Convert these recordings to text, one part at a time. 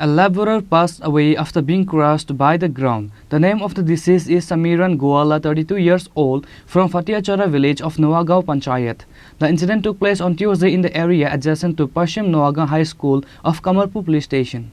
A laborer passed away after being crushed by the ground. The name of the deceased is Samiran Goala, 32 years old, from Fatiachara village of Noagaon Panchayat. The incident took place on Tuesday in the area adjacent to Paschim Noagaon High School of Kamalpur police station.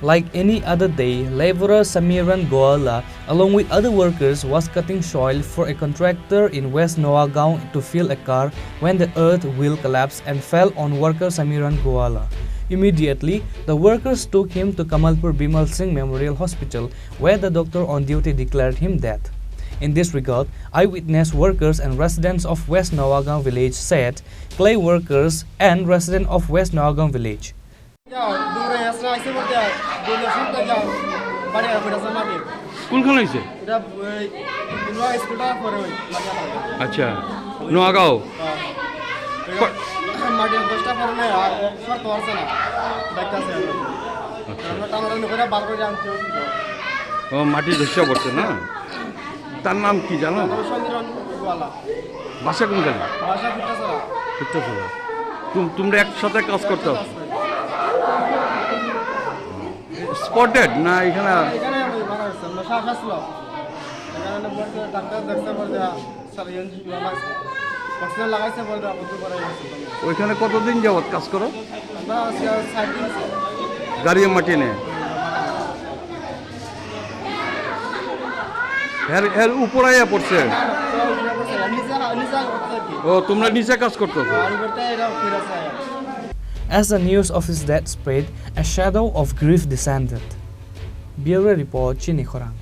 Like any other day, laborer Samiran Goala, along with other workers, was cutting soil for a contractor in West Noagaon to fill a car when the earth wheel collapsed and fell on worker Samiran Goala. Immediately, the workers took him to Kamalpur Bimal Singh Memorial Hospital, where the doctor on duty declared him dead. In this regard, eyewitness workers and residents of West Noagaon village said, clay workers and resident of West Noagaon village. কোনখানে হইছে? আচ্ছা, নোয়াগাঁও। ও মাটি ধসে পড়ছে না? তার নাম কি জানো? বাসা কোনখানে? তোমরা একসাথে কাজ করতে? স্পটেড না এখানে? ওইখানে কতদিন যাবত কাজ করো? গাড়ি মাটি নেই? এর উপরাইয়া পড়ছে? ও তোমরা নিচে কাজ করতো? As the news of his death spread, a shadow of grief descended. Bureau Report, Chini, Khorang.